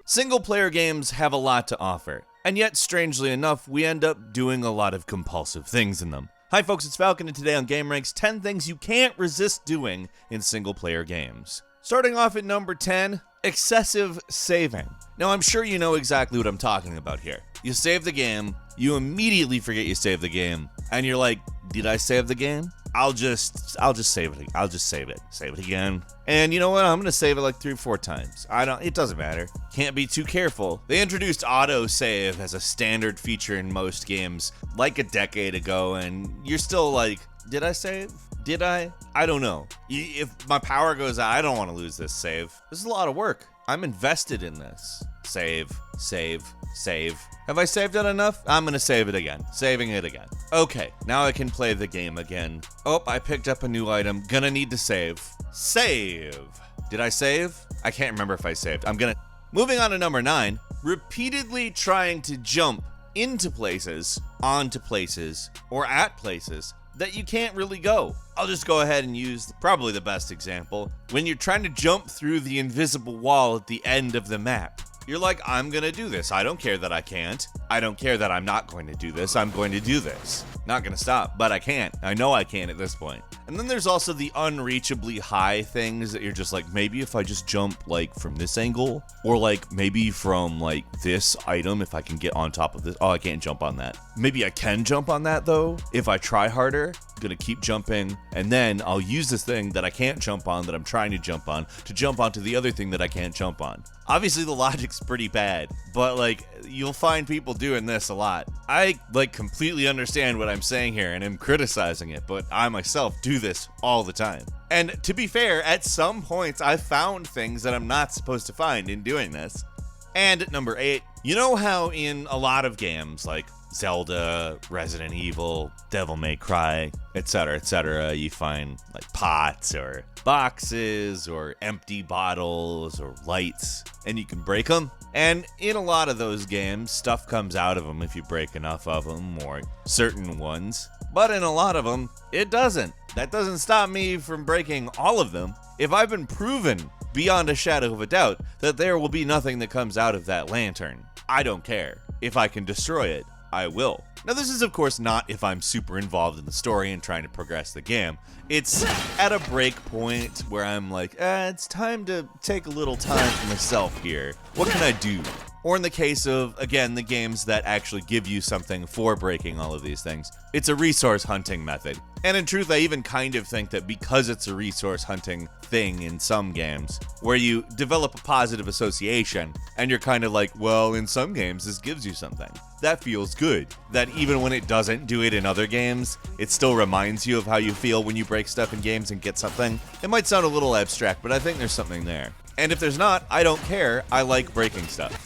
Single-player games have a lot to offer, and yet, strangely enough, we end up doing a lot of compulsive things in them. Hi folks, it's Falcon, and today on gameranx, 10 things you can't resist doing in single-player games. Starting off at number 10, excessive saving. Now, I'm sure you know exactly what I'm talking about here. You save the game, you immediately forget you saved the game, and you're like, did I save the game? I'll just save it. I'll just save it. Save it again. And you know what? I'm going to save it like 3 or 4 times. It doesn't matter. Can't be too careful. They introduced autosave as a standard feature in most games like a decade ago, and you're still like, did I save? Did I? I don't know. If my power goes out, I don't want to lose this save. This is a lot of work. I'm invested in this. Save, save, save. Have I saved it enough? I'm gonna save it again. Saving it again. Okay, now I can play the game again. Oh, I picked up a new item. Gonna need to save. Save. Did I save? I can't remember if I saved. Moving on to number 9. Repeatedly trying to jump into places, onto places, or at places that you can't really go. I'll just go ahead and use probably the best example. When you're trying to jump through the invisible wall at the end of the map. You're like, I'm gonna do this. I don't care that I can't. I don't care that I'm not going to do this. I'm going to do this. Not gonna stop, but I can't. I know I can at this point. And then there's also the unreachably high things that you're just like, maybe if I just jump like from this angle, or like maybe from like this item, if I can get on top of this. Oh, I can't jump on that. Maybe I can jump on that though. If I try harder, I'm gonna keep jumping, and then I'll use this thing that I can't jump on, that I'm trying to jump on, to jump onto the other thing that I can't jump on. Obviously the logic's pretty bad, but like, you'll find people doing this a lot. I like completely understand what I'm saying here and am criticizing it, but I myself do this all the time. And to be fair, at some points I've found things that I'm not supposed to find in doing this. And at number 8, you know how in a lot of games like Zelda, Resident Evil, Devil May Cry, etc., you find like pots or boxes or empty bottles or lights, and you can break them. And in a lot of those games, stuff comes out of them if you break enough of them, or certain ones. But in a lot of them, it doesn't. That doesn't stop me from breaking all of them. If I've been proven beyond a shadow of a doubt that there will be nothing that comes out of that lantern, I don't care. If I can destroy it, I will. Now this is of course not if I'm super involved in the story and trying to progress the game. It's at a break point where I'm like, it's time to take a little time for myself here. What can I do? Or in the case of, again, the games that actually give you something for breaking all of these things, it's a resource hunting method. And in truth, I even kind of think that because it's a resource hunting thing in some games, where you develop a positive association, and you're kind of like, well, in some games, this gives you something. That feels good. That even when it doesn't do it in other games, it still reminds you of how you feel when you break stuff in games and get something. It might sound a little abstract, but I think there's something there. And if there's not, I don't care. I like breaking stuff.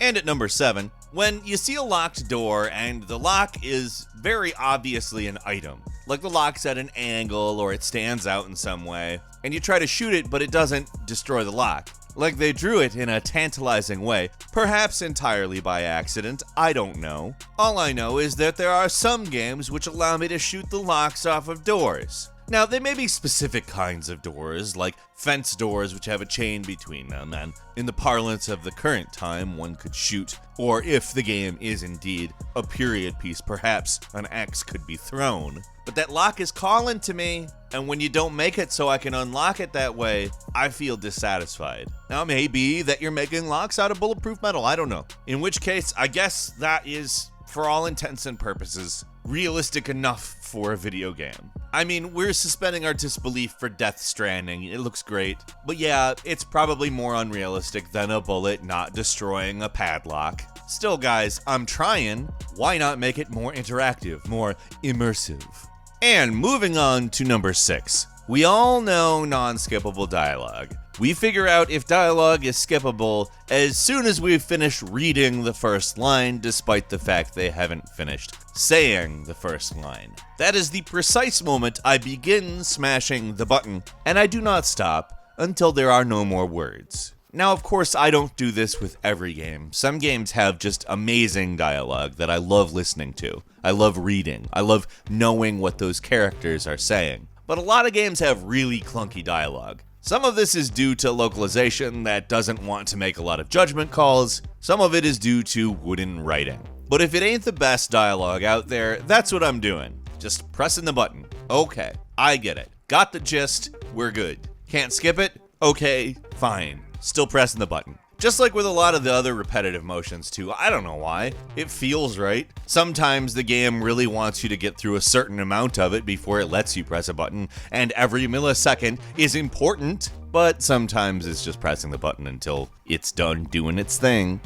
And at number 7, when you see a locked door and the lock is very obviously an item, like the lock's at an angle or it stands out in some way, and you try to shoot it but it doesn't destroy the lock, like they drew it in a tantalizing way, perhaps entirely by accident, I don't know. All I know is that there are some games which allow me to shoot the locks off of doors. Now, they may be specific kinds of doors, like fence doors which have a chain between them, and in the parlance of the current time, one could shoot, or if the game is indeed a period piece, perhaps an axe could be thrown. But that lock is calling to me, and when you don't make it so I can unlock it that way, I feel dissatisfied. Now, it may be that you're making locks out of bulletproof metal, I don't know. In which case, I guess that is, for all intents and purposes, realistic enough for a video game. I mean, we're suspending our disbelief for Death Stranding. It looks great. But yeah, it's probably more unrealistic than a bullet not destroying a padlock. Still, guys, I'm trying. Why not make it more interactive, more immersive? And moving on to number 6. We all know non-skippable dialogue. We figure out if dialogue is skippable as soon as we've finished reading the first line, despite the fact they haven't finished saying the first line. That is the precise moment I begin smashing the button, and I do not stop until there are no more words. Now, of course, I don't do this with every game. Some games have just amazing dialogue that I love listening to. I love reading. I love knowing what those characters are saying. But a lot of games have really clunky dialogue. Some of this is due to localization that doesn't want to make a lot of judgment calls. Some of it is due to wooden writing. But if it ain't the best dialogue out there, that's what I'm doing. Just pressing the button. Okay, I get it. Got the gist, we're good. Can't skip it? Okay, fine. Still pressing the button. Just like with a lot of the other repetitive motions too, I don't know why. It feels right. Sometimes the game really wants you to get through a certain amount of it before it lets you press a button, and every millisecond is important, but sometimes it's just pressing the button until it's done doing its thing.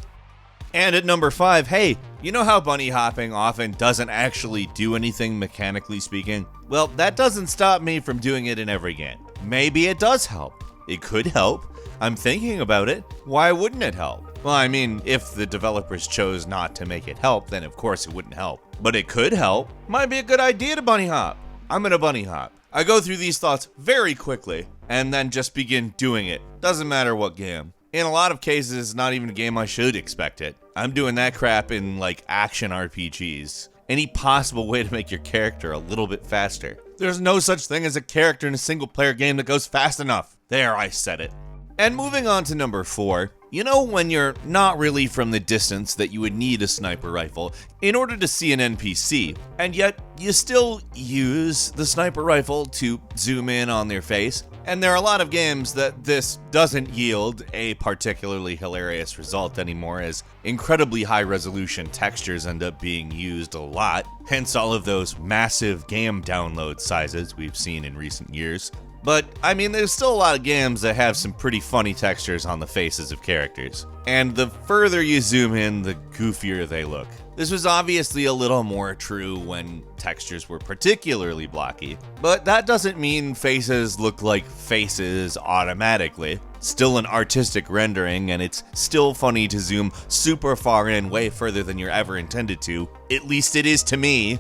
And at number 5, hey, you know how bunny hopping often doesn't actually do anything mechanically speaking? Well, that doesn't stop me from doing it in every game. Maybe it does help. It could help. I'm thinking about it. Why wouldn't it help? Well, I mean, if the developers chose not to make it help, then of course it wouldn't help. But it could help. Might be a good idea to bunny hop. I'm gonna bunny hop. I go through these thoughts very quickly, and then just begin doing it. Doesn't matter what game. In a lot of cases, it's not even a game I should expect it. I'm doing that crap in, like, action RPGs. Any possible way to make your character a little bit faster. There's no such thing as a character in a single-player game that goes fast enough. There, I said it. And moving on to number 4, you know when you're not really from the distance that you would need a sniper rifle in order to see an NPC, and yet you still use the sniper rifle to zoom in on their face? And there are a lot of games that this doesn't yield a particularly hilarious result anymore, as incredibly high resolution textures end up being used a lot, hence all of those massive game download sizes we've seen in recent years. But, I mean, there's still a lot of games that have some pretty funny textures on the faces of characters. And the further you zoom in, the goofier they look. This was obviously a little more true when textures were particularly blocky, but that doesn't mean faces look like faces automatically. Still an artistic rendering, and it's still funny to zoom super far in, way further than you're ever intended to. At least it is to me.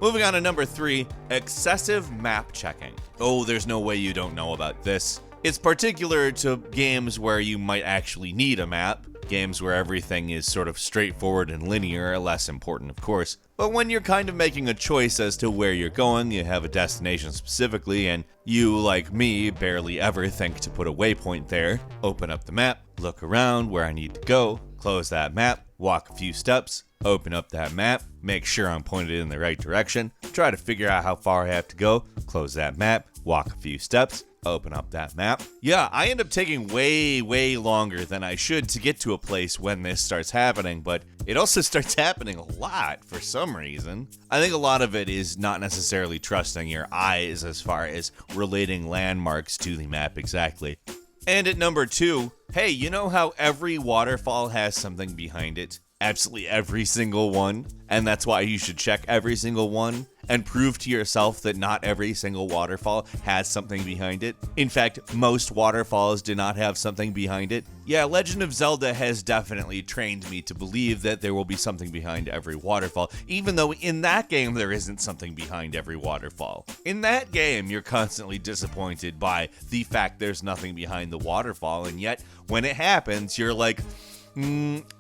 Moving on to number 3, excessive map checking. Oh, there's no way you don't know about this. It's particular to games where you might actually need a map. Games where everything is sort of straightforward and linear are less important, of course. But when you're kind of making a choice as to where you're going, you have a destination specifically, and you, like me, barely ever think to put a waypoint there, open up the map, look around where I need to go, close that map, walk a few steps, open up that map, make sure I'm pointed in the right direction, try to figure out how far I have to go, close that map, walk a few steps, open up that map. Yeah, I end up taking way longer than I should to get to a place when this starts happening, but it also starts happening a lot for some reason. I think a lot of it is not necessarily trusting your eyes as far as relating landmarks to the map exactly. And at number 2, hey, you know how every waterfall has something behind it? Absolutely every single one, and that's why you should check every single one and prove to yourself that not every single waterfall has something behind it. In fact, most waterfalls do not have something behind it. Yeah, Legend of Zelda has definitely trained me to believe that there will be something behind every waterfall, even though in that game there isn't something behind every waterfall. In that game, you're constantly disappointed by the fact there's nothing behind the waterfall, and yet when it happens, you're like,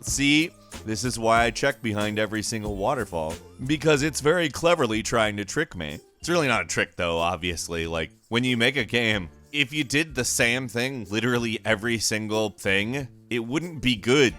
see, this is why I check behind every single waterfall. Because it's very cleverly trying to trick me. It's really not a trick though, obviously. Like, when you make a game, if you did the same thing, literally every single thing, it wouldn't be good.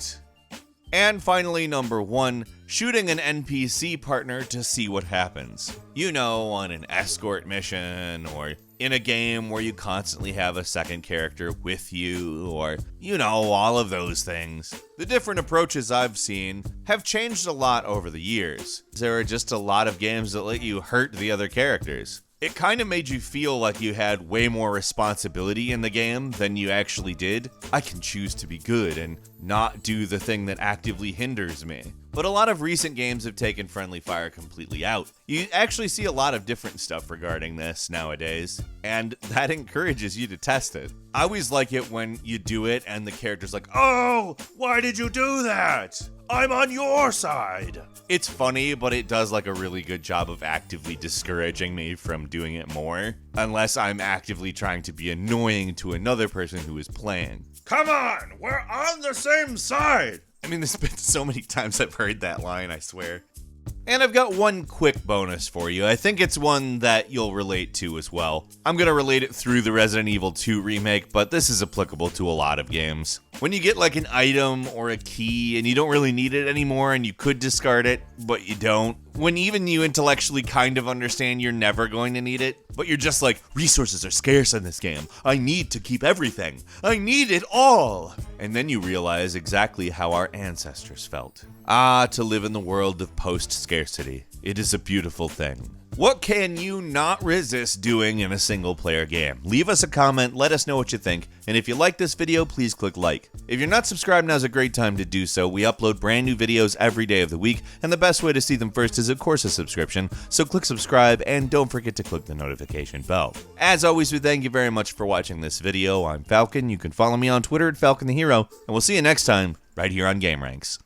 And finally, number 1, shooting an NPC partner to see what happens. You know, on an escort mission, or in a game where you constantly have a second character with you, or, you know, all of those things. The different approaches I've seen have changed a lot over the years. There are just a lot of games that let you hurt the other characters. It kind of made you feel like you had way more responsibility in the game than you actually did. I can choose to be good and not do the thing that actively hinders me. But a lot of recent games have taken friendly fire completely out. You actually see a lot of different stuff regarding this nowadays, and that encourages you to test it. I always like it when you do it and the character's like, "Oh, why did you do that? I'm on your side." It's funny, but it does like a really good job of actively discouraging me from doing it more, unless I'm actively trying to be annoying to another person who is playing. Come on, we're on the same side! I mean, there's been so many times I've heard that line, I swear. And I've got one quick bonus for you. I think it's one that you'll relate to as well. I'm gonna relate it through the Resident Evil 2 remake, but this is applicable to a lot of games. When you get like an item or a key and you don't really need it anymore and you could discard it, but you don't. When even you intellectually kind of understand you're never going to need it, but you're just like, resources are scarce in this game. I need to keep everything. I need it all. And then you realize exactly how our ancestors felt. To live in the world of post-scarcity. It is a beautiful thing. What can you not resist doing in a single-player game? Leave us a comment, let us know what you think, and if you like this video, please click like. If you're not subscribed, now's a great time to do so. We upload brand new videos every day of the week, and the best way to see them first is, of course, a subscription, so click subscribe, and don't forget to click the notification bell. As always, we thank you very much for watching this video. I'm Falcon. You can follow me on Twitter at FalconTheHero, and we'll see you next time, right here on gameranx.